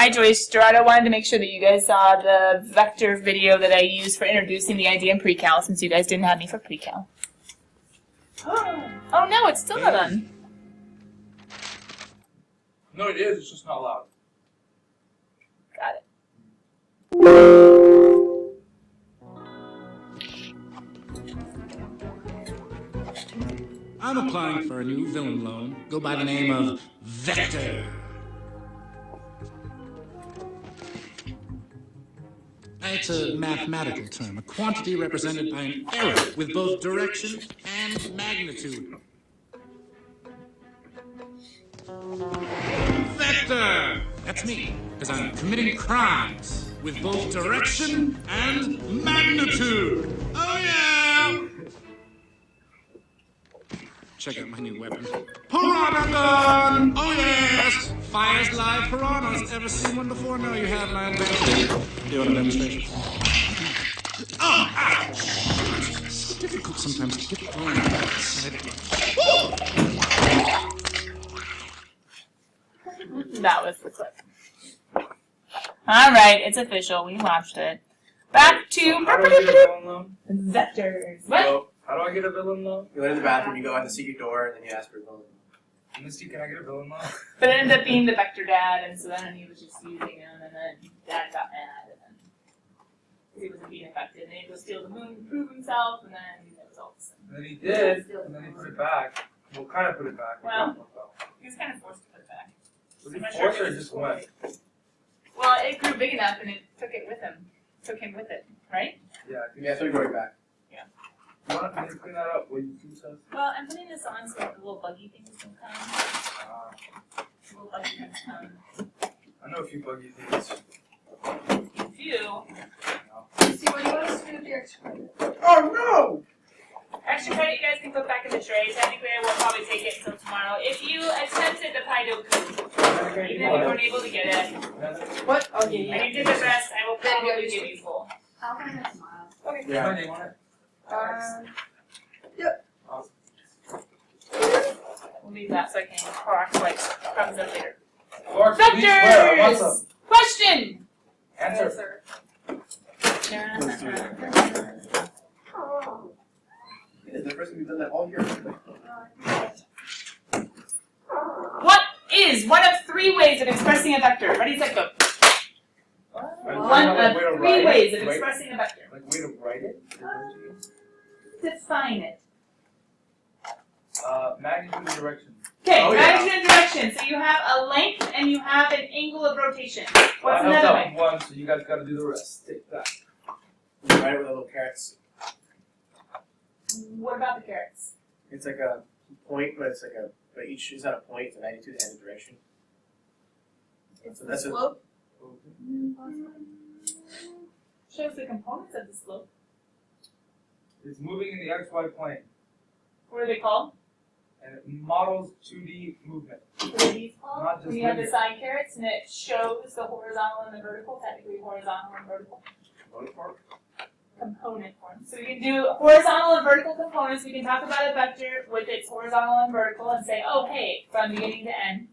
Hi Joyce, Gerardo wanted to make sure that you guys saw the vector video that I used for introducing the idea in pre-cal, since you guys didn't have me for pre-cal. Oh no, it's still not on. No, it is. It's just not loud. Got it. I'm applying for a new villain loan. Go by the name of Vector. It's a mathematical term, a quantity represented by an arrow with both direction and magnitude. Vector! That's me, because I'm committing crimes with both direction and magnitude. Oh yeah! Check out my new weapon. Piranha gun! Oh yes! Fires live piranhas. Ever seen one before? No, you haven't. I invented. Do you want a demonstration? Oh, ouch! It's so difficult sometimes to get the arm outside. That was the clip. Alright, it's official. We watched it. Back to How do I get a villain loan? vectors. What? So, how do I get a villain loan? You go into the bathroom, you go out the secret door, and then you ask for a villain. Misty, can I get a villain loan? But it ended up being the vector dad, and so then he was just using him, and then dad got mad, and then he wasn't being effective, and he had to steal the moon to prove himself, and then it was all of a sudden. And then he did, and then he put it back. Well, kind of put it back. Well, he was kind of forced to put it back. Was he forced or just went? Well, it grew big enough, and it took it with him. Took him with it, right? Yeah. Yeah, so you're going back. You want me to clean that up? What you said? Well, I'm putting this on so that the little buggy things don't come. Little buggy things come. I know a few buggy things. A few. See, what do you want us to do with your extra credit? Oh Extra credit you guys can put back in the tray. Technically, I will probably take it until tomorrow. If you attempted the Paidoku, even if you weren't able to get it, What? Okay, and you did the rest, I will probably give you full. I'll find it tomorrow. Okay. Yeah. My name on it? We'll leave that so I can correct like crumbs up later. Lord, please swear. I want Vectors! some. Question! Answer. It is the first time we've done that all year. What is one of 3 ways of expressing a vector? Ready, set, go. One of 3 ways of expressing a vector. Like, way to write it? Define it. Magnitude and direction. Okay, Oh, yeah. magnitude and direction. So you have a length and you have an angle of rotation. What's I helped another out way? with one, so you guys got to do the rest. Take that. You write it with the little carrots. What about the carrots? It's like a point, but it's like a, but each is not a point, it's a magnitude and a direction. It's So the that's a- slope. Shows the components of the slope. It's moving in the XY plane, What are they called? and it models 2D movement. What are these called? Not just When you have the linear. side carrots and it shows the horizontal and the vertical, technically horizontal and vertical. Component form. So we can do horizontal and vertical components. We can talk about a vector with its horizontal and vertical and say, oh hey, from beginning to end,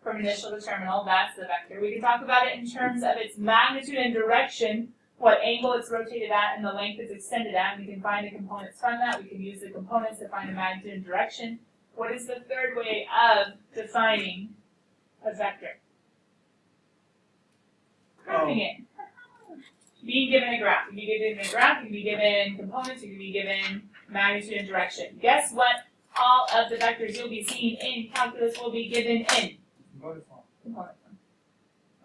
from initial to terminal, that's the vector. We can talk about it in terms of its magnitude and direction, what angle it's rotated at and the length it's extended at. We can find the components from that. We can use the components to find the magnitude and direction. What is the third way of defining a vector? Graphing it. Being given a graph. You can be given a graph, you can be given components, you can be given magnitude and direction. Guess what all of the vectors you'll be seeing in calculus will be given in Component form. component form.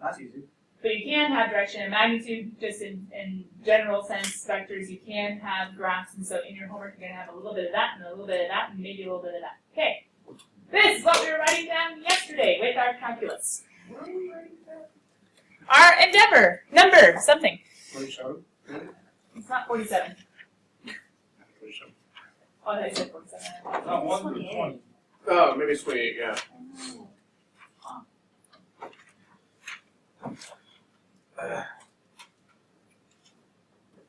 That's easy. But you can have direction and magnitude just in general sense vectors. You can have graphs, and so in your homework you're going to have a little bit of that and a little bit of that and maybe a little bit of that. Okay. This is what we were writing down yesterday with our calculus. What are you writing down? Our endeavor. Number. Something. 47? It's not 47. 47. Oh, I said 47. Not 1 through 20. Oh, maybe it's 28, yeah.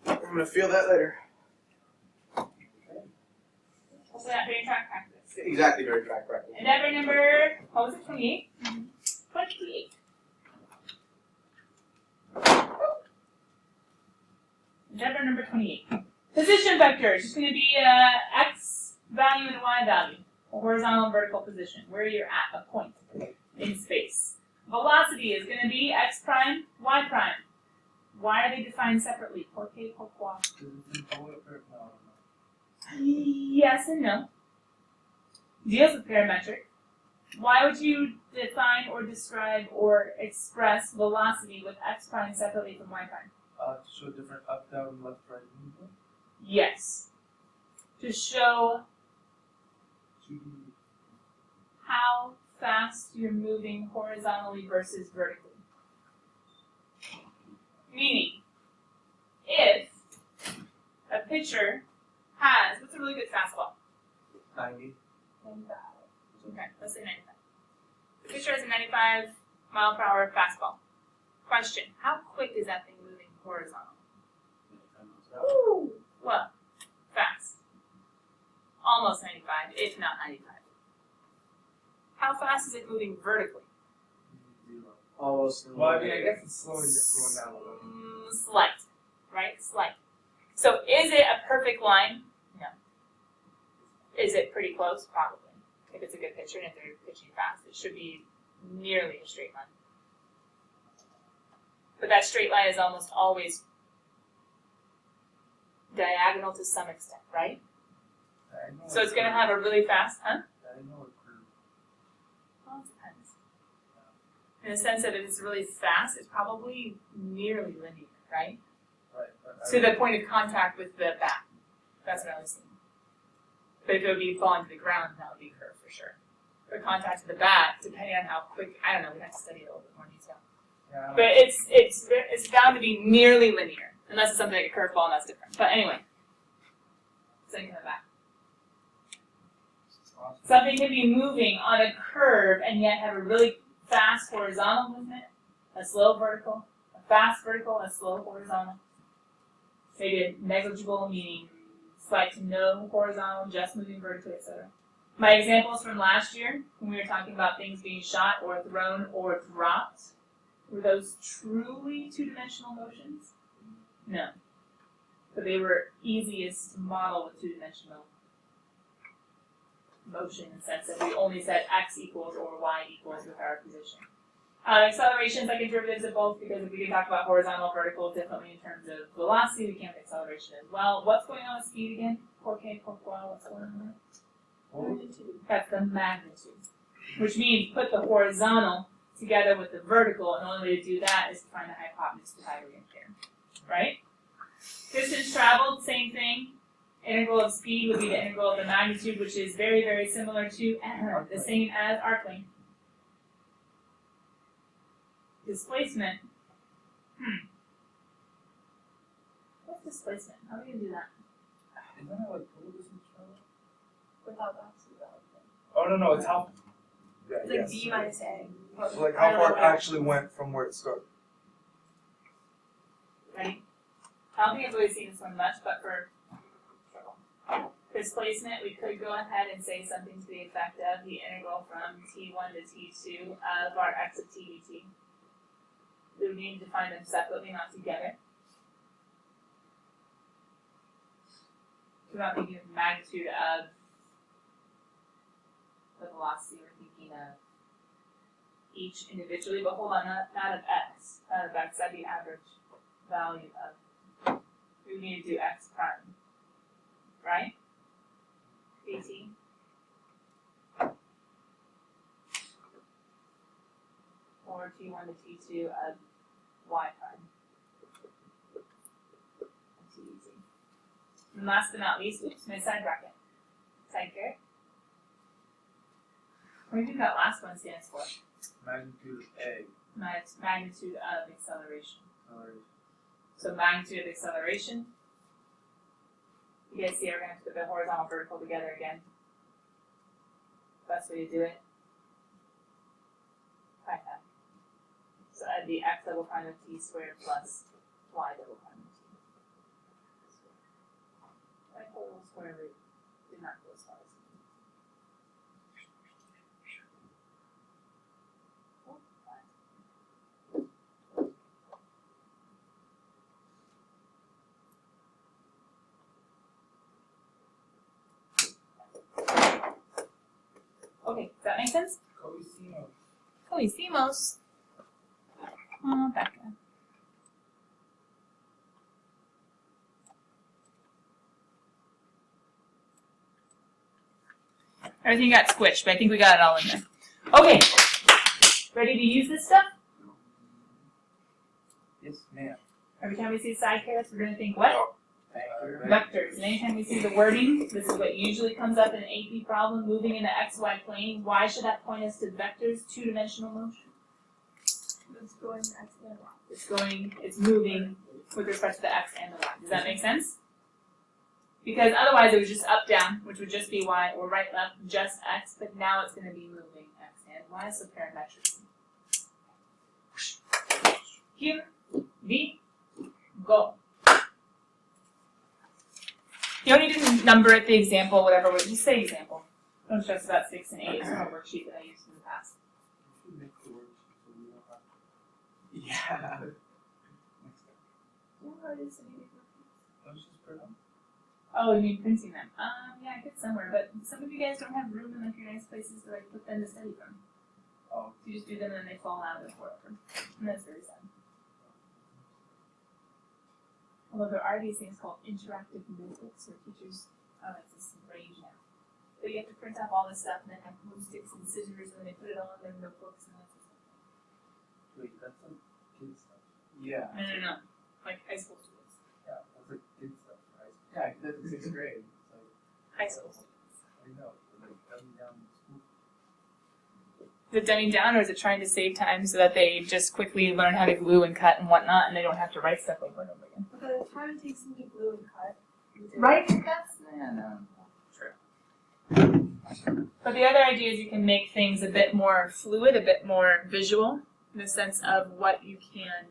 I'm gonna feel that later. Also not doing track practice. Exactly, very track practice. Endeavor number, what was it, 28? 28. Endeavor number 28. Position vector is just going to be x value and y value. A horizontal and vertical position, where you're at, a point in space. Velocity is going to be x prime, y prime. Why are they defined separately? Pourquoi? Yes and no. Deals with parametric. Why would you define or describe or express velocity with x prime separately from y prime? To show different up, down, left, right movement. Yes. To show how fast you're moving horizontally versus vertically. Meaning, if a pitcher has, what's a really good fastball? 90. 95. Okay, let's say 95. The pitcher has a 95 mile per hour fastball. Question, how quick is that thing moving horizontally? Woo! Well, fast. Almost 95, if not 95. How fast is it moving vertically? 0. Almost. Well, I mean, I guess it's slowing going down a little. Slight, right? Slight. So is it a perfect line? No. Is it pretty close? Probably. If it's a good pitcher and if they're pitching fast, it should be nearly a straight line. But that straight line is almost always diagonal to some extent, right? So it's going to have a really fast, I know it curved. Well, it depends. In the sense that if it's really fast, it's probably nearly linear, right? Right. But To the point of contact with the bat. That's what I was thinking. But if it would be falling to the ground, that would be curved for sure. But contact to the bat, depending on how quick, I don't know, we'd have to study it a little bit more in detail. yeah, But it's bound to be nearly linear, unless it's something like a curveball and that's different. But anyway, something coming back. awesome. Something can be moving on a curve and yet have a really fast horizontal movement, a slow vertical, a fast vertical, and a slow horizontal. Maybe a negligible, meaning slight to no horizontal, just moving vertically, etc. My examples from last year, when we were talking about things being shot or thrown or dropped, were those truly two-dimensional motions? No. But they were easiest to model with two-dimensional motion in the sense that we only said x equals or y equals with our position. Accelerations are derivatives of both because if we can talk about horizontal and vertical differently in terms of velocity, we can have acceleration as well. What's going on with speed again? Pourquoi, what's going on there? Magnitude. That's the magnitude. Which means put the horizontal together with the vertical, and the only way to do that is to find the hypotenuse of the Pythagorean theorem. Right? Distance traveled, same thing. Integral of speed would be the integral of the magnitude, which is very, very similar to the same as arc length. Displacement. What's displacement? How are we going to do that? Isn't that like total distance travel? Without the absolute value. Oh, no, it's how. Yeah, It's like yes. B minus A. So like how far it actually went from where it started. Ready? I don't think I've really seen this one much, but for displacement, we could go ahead and say something to the effect of the integral from t1 to t2 of our x of t dt. We would need to find them separately, not together. We're not thinking of magnitude of the velocity, we're thinking of each individually, but hold on, not of x. Not of x, that'd be average value of, we would need to do x prime, right? dt. Or t1 to t2 of y prime. T dt. And last but not least, oops, my side bracket. Side caret. What do you think that last one stands for? Magnitude of A. Magnitude of acceleration. Alright. So magnitude of acceleration. You guys see we're going to have to put the horizontal vertical together again. Best way to do it. Like that. So that'd be x double prime of t squared plus y double prime of t. My whole square root did not go as far as it. Okay, does that make sense? Cohicimos. Oh, back up. Everything got squished, but I think we got it all in there. Okay, ready to use this stuff? Yes, ma'am. Every time we see side carrots, we're gonna think what? Vector. Vectors. And anytime we see the wording, this is what usually comes up in an AP problem, moving in the XY plane. Why should that point us to vectors, two-dimensional motion? It's going X and Y. It's moving with respect to the X and the Y. Does that make sense? Because otherwise it was just up, down, which would just be Y, or right, left, just X, but now it's gonna be moving X and Y, so parametrically. Here, V, go. You don't need to number it, the example, whatever, just say example. Don't stress about 6 and 8, it's from a worksheet that I used in the past. Yeah. Oh, you mean printing them? Yeah, I could somewhere, but some of you guys don't have room in like your nice places to like put them to study from. Oh. So you just do them and they fall out of forever. And that's very sad. Although there are these things called interactive notebooks where teachers, it's this rage now. But you have to print off all this stuff and then have glue sticks and scissors and then they put it all in their notebooks and that's Wait, that's like kid stuff. Yeah. no. Like high school students. Yeah, that's like kid stuff, right? Yeah, that's in 6th grade. It's like, High school students. I know, like dumbing down school. Is it dumbing down or is it trying to save time so that they just quickly learn how to glue and cut and whatnot and they don't have to write stuff over and over again? But by the time it takes them to glue and cut. Right? That's, no. True. But the other idea is you can make things a bit more fluid, a bit more visual, in the sense of what you can.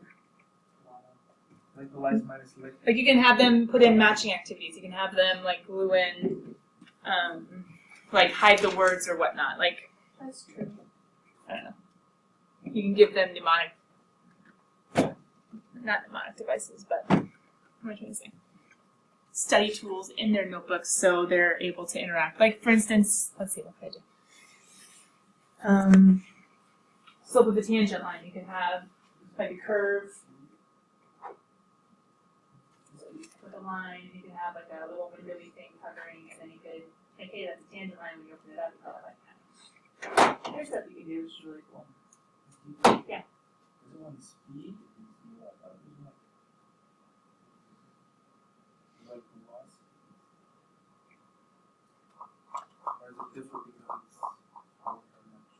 Like the lights minus like. Like you can have them put in matching activities. You can have them like glue in, like hide the words or whatnot. Like, That's true. I don't know. You can give them not mnemonic devices, but what am I trying to say? Study tools in their notebooks so they're able to interact. Like for instance, let's see, what could I do? Slope of a tangent line. You can have like a curve with a line. You can have like a little windowy thing covering, and then you could, okay, that's a tangent line. When you open it up, you call it like that. There's stuff you can do, which is really cool. Yeah. Is it one speed? Like velocity? Or is it different because it's power dimension?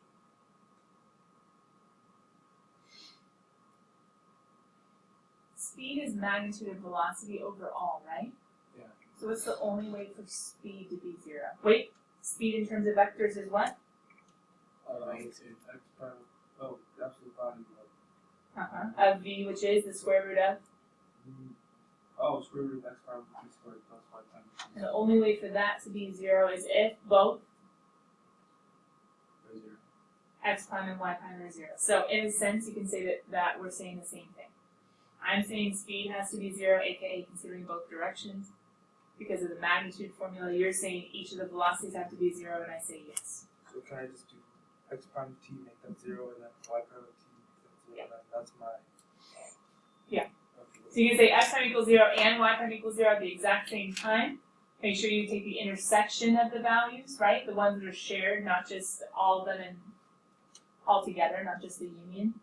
Speed is magnitude of velocity overall, right? Yeah. So what's the only way for speed to be 0? Wait, speed in terms of vectors is what? magnitude. X prime. Oh, absolute value of. Of v, which is the square root of. Oh, square root of x prime v squared plus y times. And the only way for that to be 0 is if both Or 0. x prime and y prime are 0. So in a sense, you can say that we're saying the same thing. I'm saying speed has to be 0, aka considering both directions. Because of the magnitude formula, you're saying each of the velocities have to be 0, and I say yes. So can I just do x prime t make that 0 and then y prime of t make that 0 and then that's my. Yeah. Okay. So you can say x prime equals 0 and y prime equals 0 at the exact same time. Make sure you take the intersection of the values, right? The ones that are shared, not just all of them and all together, not just the union.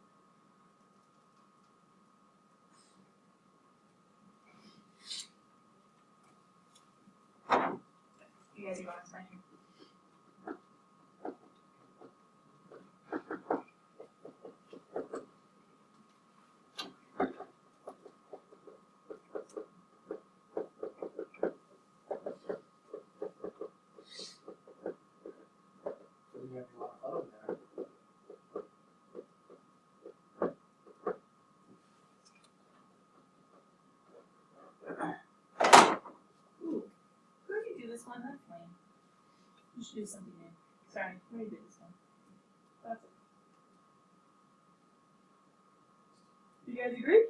You guys are going to explain. So you have a lot of fun there. Ooh, who did you do this one? That's lame. You should do something new. Sorry, who did this one? That's it. You guys agree?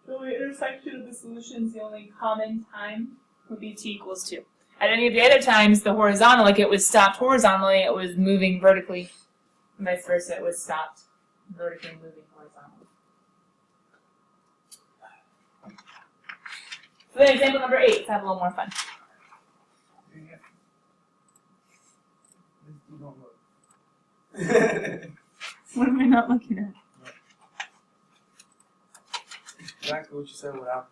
So the intersection of the solutions, the only common time would be t equals 2. At any of the other times, the horizontal, like it was stopped horizontally, it was moving vertically. And vice versa, it was stopped vertically moving horizontally. So then example number 8, let's have a little more fun. You don't look. What am I not looking at? Exactly what you said without.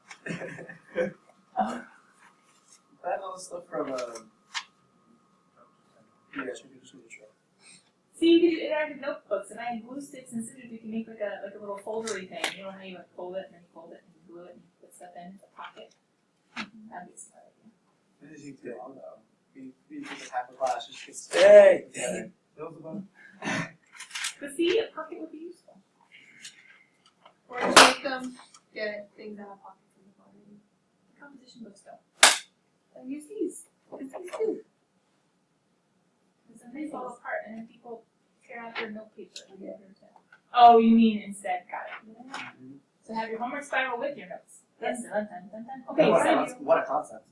That all the stuff from yeah, should we just try. See, you can do interactive notebooks, and I have glue sticks and scissors. You can make like a little foldery thing. You know how you like fold it and then you fold it and you glue it and you put stuff in the pocket. That'd be a smart idea. This is too long though. We took half a class just to Hey! together. That was about. But see, a pocket would be useful. Or just make them get things out of pockets in the bottom. Composition books don't. And use these. Use these too. Because then they fall apart and then people tear out their note paper. Oh, you mean instead? Got it. So have your homework spiral with your notes. Yes. Dun, dun, dun, dun. Okay, what, so what a concept.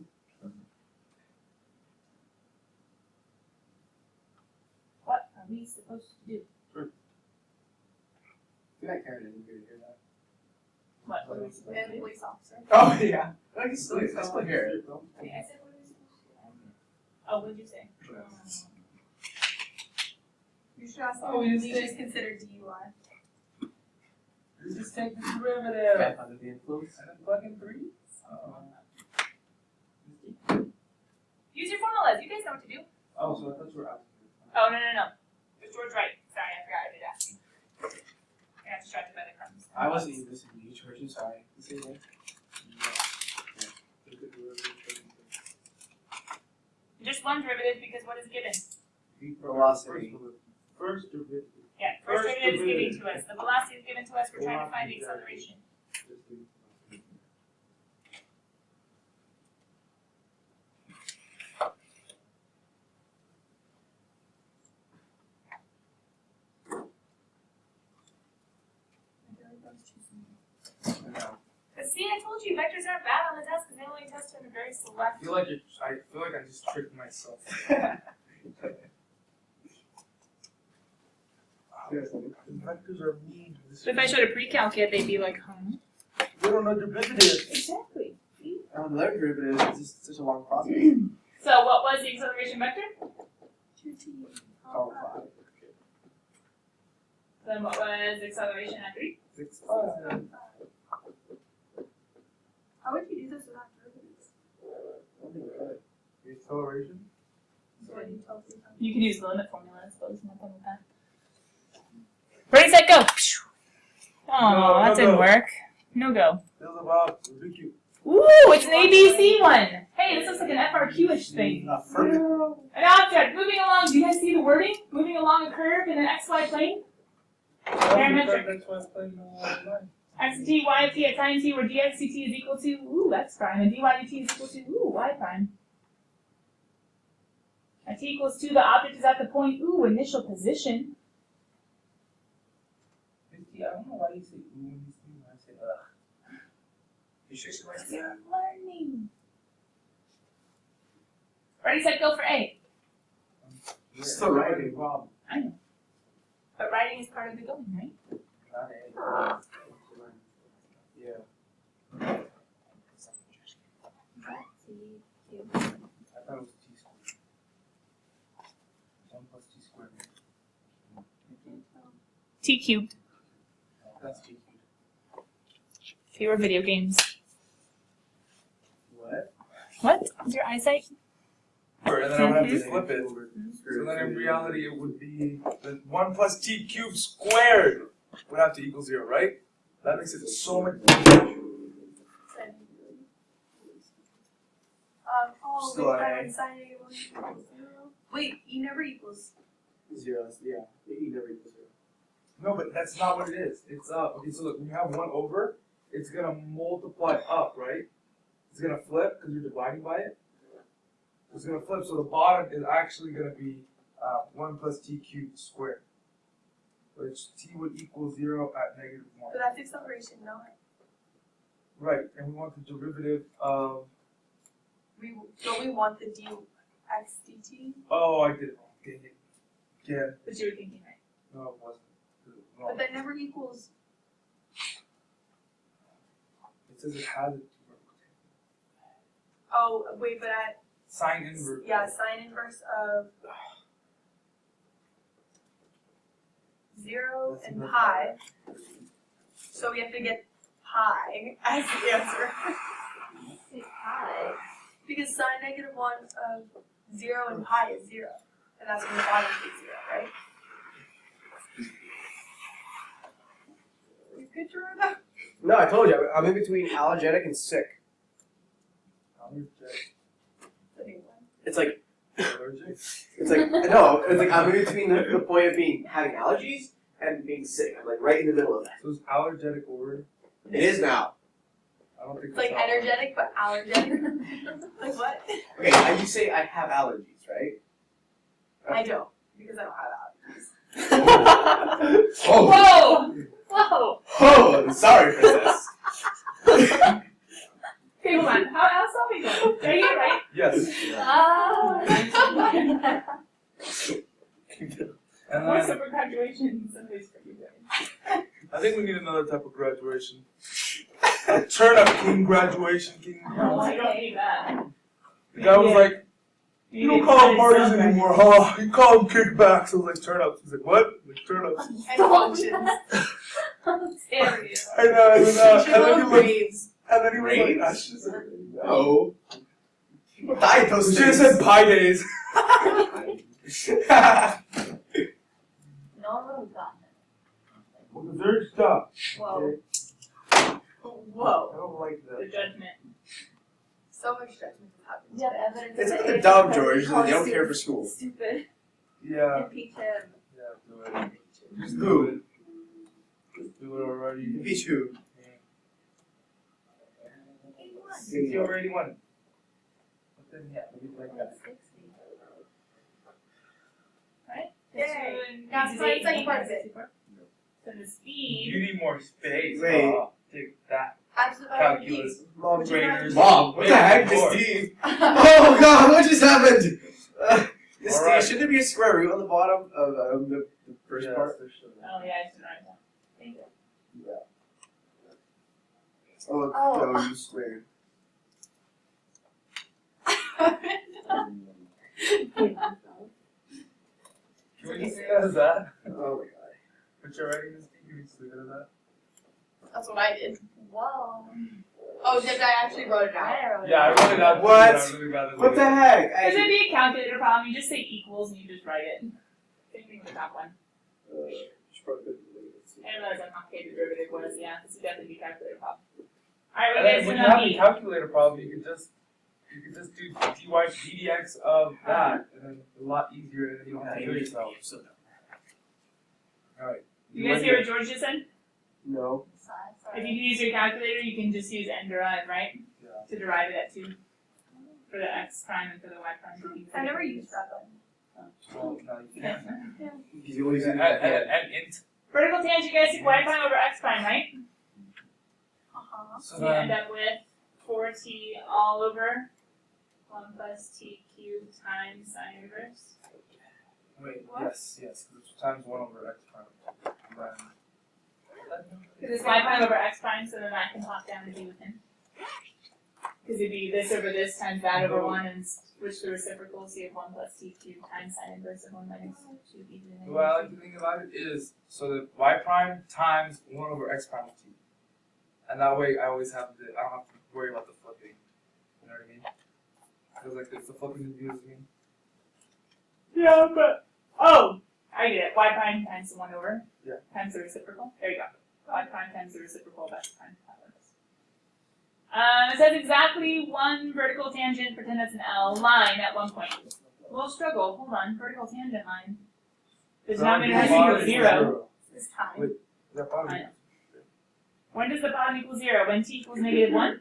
what are we supposed to do? I feel like Karen didn't hear that. What are we supposed to And do? police officer. Oh yeah. I can still hear it. Okay, I said what are we supposed to do? Oh, what did you say? You should ask them Oh, if you police say- is considered DUI. You just take the derivative. Back under the influence. And then plug in 3. Use your formulas. You guys know what to do. Oh, so I thought you were asking. Oh, no. There's George Wright. Sorry, I forgot I did ask you. I got distracted by the crumbs. I wasn't even listening to you, George. I'm sorry. You say that? Just one derivative because what is given? Velocity. First derivative. Yeah, first First derivative is given derivative. to us. The velocity is given to us. We're trying to find the acceleration. But see, I told you, vectors aren't bad on the test because they only test in a very I select. feel like I just tricked myself. The vectors are mean. So if I showed a pre-calc kit, they'd be like, huh? They don't know derivative. Exactly. The other derivative is just such a long process. So what was the acceleration vector? 2t. Oh, 5. Then what was acceleration at 3? 6, 5. How would you do this without derivatives? The acceleration. So what do you tell me? You can use the limit formula, I suppose, nothing with that. Ready, set, go! Oh, No, that no didn't go. work. No go. Feels about Rubik's. Ooh, it's an ABC one! Hey, this looks like an FRQ-ish thing. An object moving along, do you guys see the wording? Moving along a curve in an XY plane? Parametric. That's why I'm playing line. X of t, y of t at time t, where dx dt is equal to, ooh, x prime, and dy dt is equal to, ooh, y prime. At t equals 2, the object is at the point, ooh, initial position. I don't know why you say ooh when you say I say ugh. You sure you Because you're learning. Ready, set, go for A. Still writing. Problem. I know. But writing is part of the going, right? Not A. Yeah. I thought it was T squared. 1 plus T squared. T cubed. That's T cubed. Fewer video games. What? What? Is your eyesight? And then I would have to flip it. So then in reality it would be the 1 plus T cubed squared would have to equal 0, right? That makes it so much easier. Oh, Still wait, A. when sine A1 equals 0. Wait, E never equals. 0. Yeah. E never equals 0. No, but that's not what it is. It's okay, so look, when you have 1 over, it's gonna multiply up, right? It's gonna flip because you're dividing by it. It's gonna flip, so the bottom is actually gonna be 1 plus T cubed squared. Which T would equal 0 at -1. But that's acceleration, not. Right, and we want the derivative of don't we want the dx dt? Oh, I did it wrong. Dang it. Yeah. But you were thinking right. No, it wasn't. No. But that never equals. It says it has it. Oh wait, but at Sine inverse. yeah, sine inverse of 0 That's and inverse. pi. So we have to get pi as the answer. Pi. Because sine negative 1 of 0 and pi is 0. And that's when the bottom is 0, right? You good, Jordan? No, I told you, I'm in between allergenic and sick. Allergic. The new one. It's like, Allergic? no, it's like I'm in between the point of having allergies and being sick. I'm like right in the middle of that. So is allergetic a word? It is now. I don't think It's like that's energetic but allergenic. Like what? Okay, you say I have allergies, right? I don't, because I don't have allergies. Oh, Whoa! oh, sorry, princess. Okay, hold on. How's Selby going? Are you right? Yes. Ah. And Or then separate graduation. Somebody's pretty good. I think we need another type of graduation. A turnip king graduation king. No, I don't need that. The guy was like, You you don't need call them to parties celebrate. anymore, huh? You call them kickbacks. I was like, turnips. He's like, what? Like, turnips. And functions. Scary. I know, and then, She and then he loved was, raves. and then he was like, Raves? I should have said No. People died We those should have days. said pie days. No one would have gotten it. Well, dessert stuff. Whoa. Whoa. I don't like The that. judgment. So much judgment has happened. You have evidence It's that like it- dumb, George. They called don't stu- care for school. Stupid. Yeah, Impeach him. yeah, do it. Just Who? do it. Just do it already. Me too. Since you already won. But then, yeah, maybe like that. Right? Yay. Now, Now, so second part of it. So the speed. You need more space. Wait. Oh, take that. Absolute Calculus. Mom, Graders. Mom, what the heck, More. Miss D? Oh God, what just happened? Miss All D, right. shouldn't there be a square root on the bottom of the first Yes, part? there should be. Oh yeah, I should write that. Thank you. Oh, Oh. no, you squared. Can we just leave it as that? Oh my God. But you're writing this thing, can we just leave it as that? That's what I did. Whoa. Oh, did I actually wrote it out? Yeah, I wrote it out. What? I really rather What the heck? Because it'd be a calculator problem. You just say equals and you just write it. Same thing with the top one. I realize how complicated derivative was, yeah. This would definitely be a calculator problem. Alright, And what then guys when doing you have on the B? calculator problem, you could just do dy dx of that, and then a lot easier, and you don't have to kill yourself. Alright. You guys hear what George just said? No. If you can use your calculator, you can just use n derive, right? Yeah. To derive it at 2. For the x prime and for the y prime. I never used that one. Well, no, you can't. Because you always And int. Vertical tangent, guys, is y prime over x prime, right? Uh-huh. So So you end then, up with 4t all over 1 plus t cubed times sine inverse. wait, What? yes, because it's times 1 over x prime. Then- Because it's y prime over x prime, so then that can pop down and be with him. Because it'd be this over this times that over 1 and switch the reciprocal, so you have 1 plus t cubed times sine inverse of 1 minus 2 e to the The way I like to think about it is, so that y prime times 1 over x prime t. And that way I always have I don't have to worry about the flipping. You know what I mean? Because like if the flipping confuses me. Yeah, but oh, I get it. Y prime times the 1 over. Yeah. Times the reciprocal. There you go. Y prime times the reciprocal of x prime. That works. It says exactly one vertical tangent. Pretend that's an L line at one point. We'll struggle. Hold on. Vertical tangent line. The denominator has to equal 0. This time. Wait. Is that bottom? I know. When does the bottom equal 0? When t equals negative 1?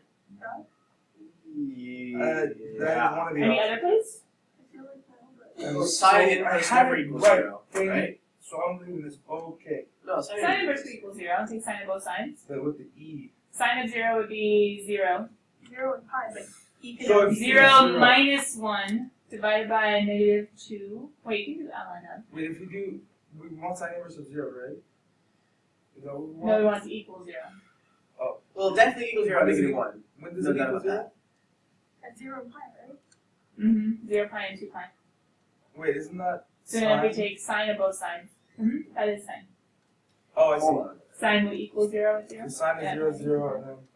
That is one of the Any options. other place? I feel like that. Well, sine So inverse I had never it equals right. 0, Dang it. right? So I'm leaving this okay. No, sine Sine inverse could equal 0. I'll take sine of both sides. But with the e. Sine of 0 would be 0. 0 and pi, but So if Zero minus 1 divided by -2. Wait, you can do ln of. Wait, if we do, we want sine inverse of 0, right? Is that what we want? No, we want it to equal 0. Well, definitely equals 0 negative 1. When does No it doubt equal about 0? At 0 and pi, right? Mm-hmm. 0 pi and 2 pi. Wait, isn't that So then we sine? take sine of both sides. That is sine. Oh, I see. Hold on. Sine will equal 0 with 0. The sine is Yeah. 0, 0, and then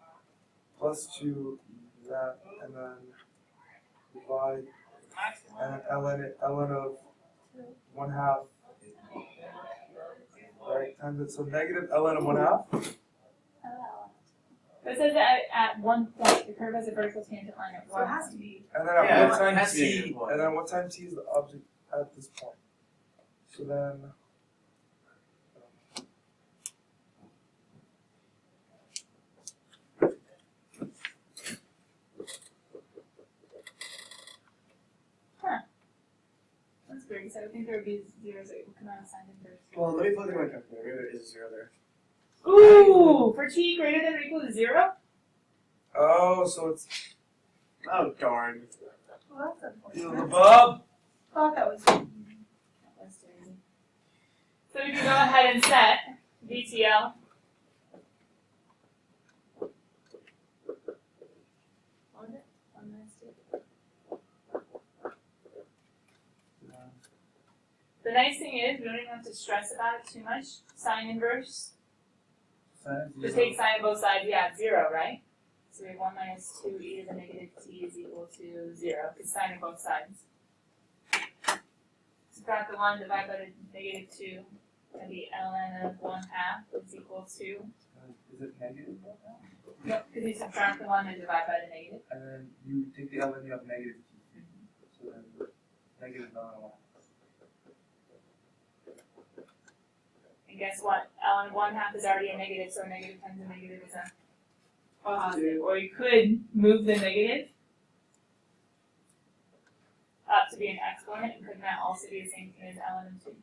plus 2, that, and then divide, and then ln of 1/2, right, times it, so negative ln of 1/2, But it says that at one point, the curve has a vertical tangent line at So 1 it has to be. and then at Yeah, what it time has to be t, negative 1. and then what time t is the object at this point. So then, That's weird, because I would think there would be zeros that would come out of sine inverse. Well, let me plug in my calculator. Maybe there is a 0 there. Ooh! For t greater than or equal to 0? oh, so it's, Oh, darn. Well, that's you know, unfortunate. the bub. Thought that was. That's too easy. So we can go ahead and set VTL. What was it? 1 minus 2. The nice thing is, we don't even have to stress about it too much. Sine inverse. Sine Just 0. take sine of both sides, you have 0, right? So we have 1 minus 2 e to the negative t is equal to 0, because sine of both sides. Subtract the 1, divide by the negative 2, and the ln of 1/2 is equal to, Is it negative? no, because you subtract the 1 and divide by the negative. And then you take the ln, you have negative t. So then negative ln of 1. And guess what? ln of 1/2 is already a negative, so a negative times a negative is a positive. Or you could move the negative up to be an exponent, and couldn't that also be the same thing as ln of 2?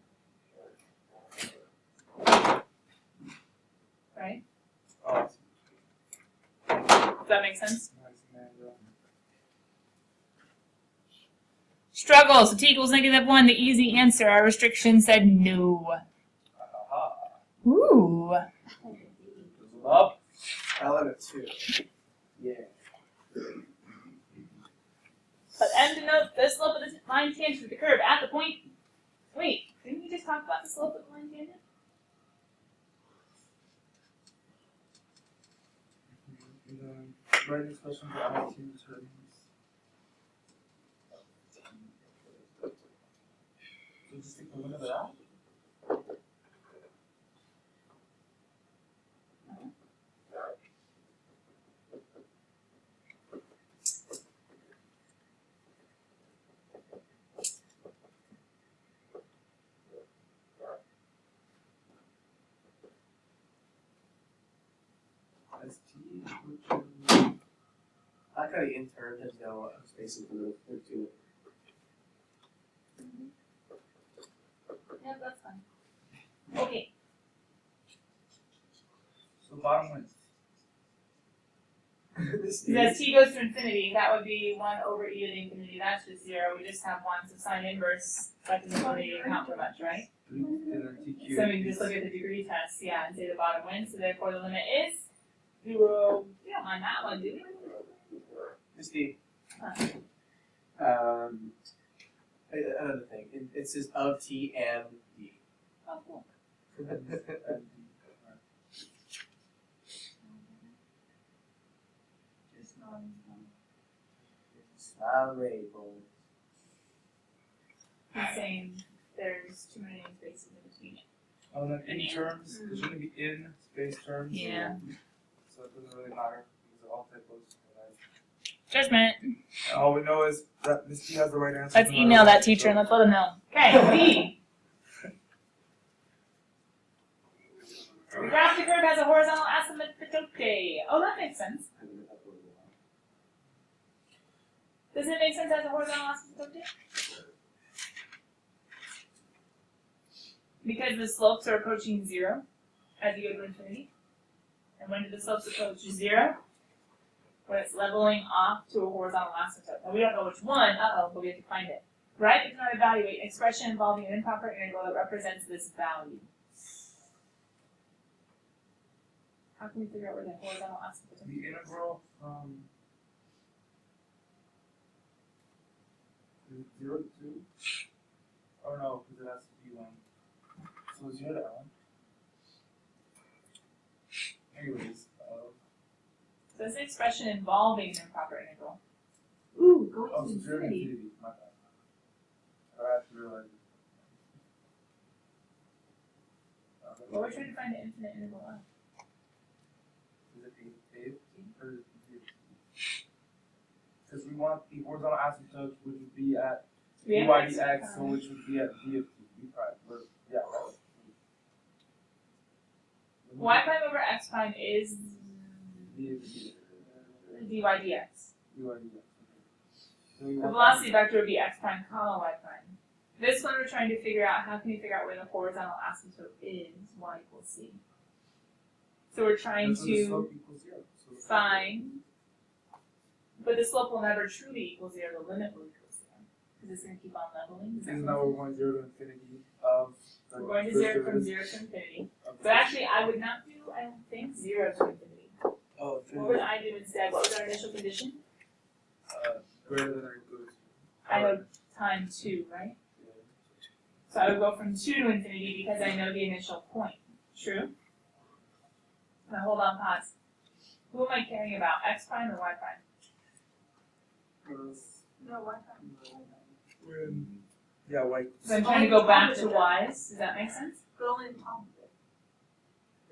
Right? Oh, Does that make sense? nice, man, bro. Struggle. So t equals -1. The easy answer. Our restriction said no. Aha. Ooh. Goes up. ln of 2. Yeah. But m denotes the slope of the line tangent of the curve at the point. Wait, didn't we just talk about the slope of the line tangent? And then write an expression for I t determines. So just take the limit of that. As t equal to I like how the intern has no space in the two. Yep, that's fine. Okay. so bottom wins. This Because as t goes to infinity, that would be 1 over e to the infinity. That's just 0. We just have 1, so sine inverse, that doesn't really account for much, right? And then t cubed. So we can just look at the degree test, yeah, and say the bottom wins. So therefore the limit is 0. We don't mind that one, do we? Miss D. Huh. Another thing. It says of T and D. Oh, cool. Just non. Variable. He's saying there's too many spaces in between it. Oh, then in terms, there's going to be in space terms. Yeah. So it doesn't really matter because they're all typos. Judgment. And all we know is that Miss T has the right answer. Let's no matter email what, that teacher so- and let's let him know. Okay, B. The graphic curve has a horizontal asymptote. Oh, that makes sense. Doesn't it make sense as a horizontal asymptote? Because the slopes are approaching 0 as you go to infinity. And when do the slopes approach 0? when it's leveling off to a horizontal asymptote. Now we don't know which one, but we have to find it. Right? We cannot evaluate an expression involving an improper integral that represents this value. How can we figure out where the horizontal asymptote is? The integral from 0 to 2? Oh no, because it has to be 1. So 0 to L. Anyways, So it's an expression involving an improper integral. Ooh, going oh, to so 0 to infinity. infinity. My bad. I have to realize it. Well, we're trying to find the infinite integral of. Is it A or is it because we want the horizontal asymptote, which would be at dy dx, so which would be at v of t. V prime. Or, yeah, right. Y prime over x prime is V of t. dy dx. Dy dx. So we The want velocity vector would be x prime comma y prime. This one we're trying to figure out, how can we figure out where the horizontal asymptote is, y equals c. So we're trying that's when the to slope equals 0. So the find, but the slope will never truly equal 0, the limit will equal 0. Because it's going to keep on leveling. Is that Isn't what that it we're going 0 to infinity of the We're going to first 0 from derivative 0 to infinity. of the But actually, I would not do, I don't think, 0 to infinity. oh, What would infinity I do instead? What was our initial condition? greater than or equal to I know time 2, right? So I would go from 2 to infinity because I know the initial point. True? Now hold on, pause. Who am I caring about? X prime or Y prime? No, why not? Yeah, white. So I'm trying to go back to Y's. Does that make sense? But only the top of it.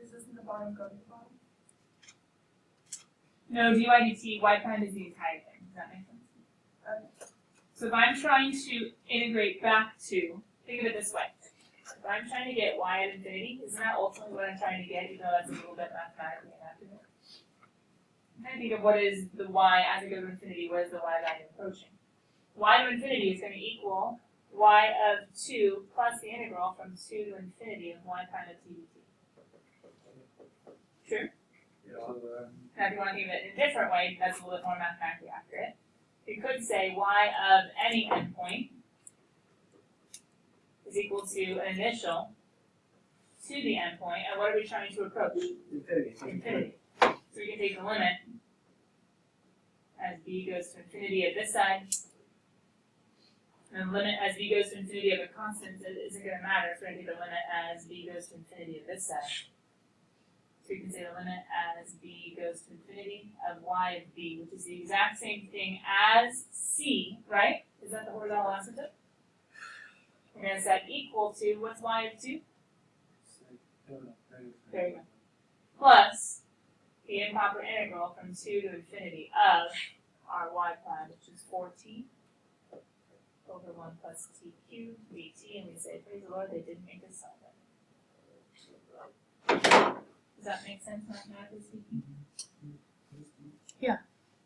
This isn't the bottom going to the bottom. No, dy dt, Y prime is the entire thing. Does that make sense? So if I'm trying to integrate back to, think of it this way. If I'm trying to get y at infinity, isn't that ultimately what I'm trying to get, even though that's a little bit mathematically inaccurate? I'm trying to think of what is the y as I go to infinity, what is the y value approaching? Y to infinity is going to equal y of 2 plus the integral from 2 to infinity of y prime of t dt. True? Now if you want to think of it in a different way, that's a little bit more mathematically accurate. You could say y of any endpoint is equal to an initial to the endpoint, and what are we trying to approach? Infinity. Infinity. So we can take the limit as b goes to infinity of this side, and the limit as b goes to infinity of a constant isn't going to matter, so we're going to take the limit as b goes to infinity of this side. So we can say the limit as b goes to infinity of y of b, which is the exact same thing as c, right? Is that the horizontal asymptote? We're going to set equal to, what's y of 2? There you go. Plus the improper integral from 2 to infinity of our y prime, which is 4t over 1 plus t cubed dt, and we say, praise the Lord, they didn't make us solve it. Does that make sense mathematically speaking? Yeah.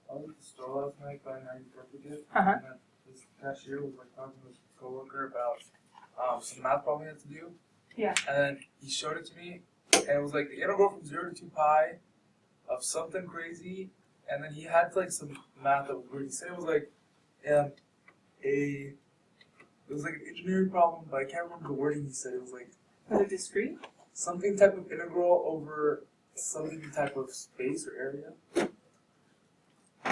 I was at the store last night buying 90 it. Uh-huh. And then this cashier was like talking to his coworker about some math problem he had to do. Yeah. And then he showed it to me, and it was like the integral from 0 to 2 pi of something crazy, and then he had like some math that was weird. He said it was like it was like an engineering problem, but I can't remember the wording he said. It was like Was it discrete? something type of integral over something type of space or area. I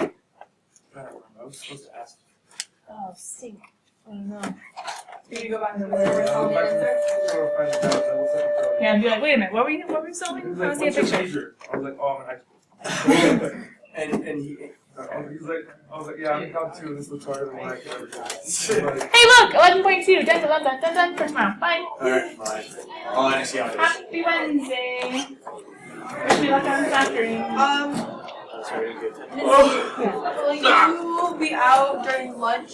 don't remember. I was supposed to ask. Oh, stink. I don't know. Can you go back to the I went back to the store a friend's house. I was like, Yeah, and be like, wait a minute, what were you He solving? was I like, want to see a what's your picture. major? I was like, oh, I'm in high school. And he. He's like, I was like, yeah, I'm in Cal 2, this looks harder than what I could ever do. Like, Hey, look, 11.2. Done, done, done, done, done for tomorrow. Bye. Alright, fine. I'll let you see how it is. Happy Wednesday. Wish me luck on the factory. That's very good. Will you be out during lunch?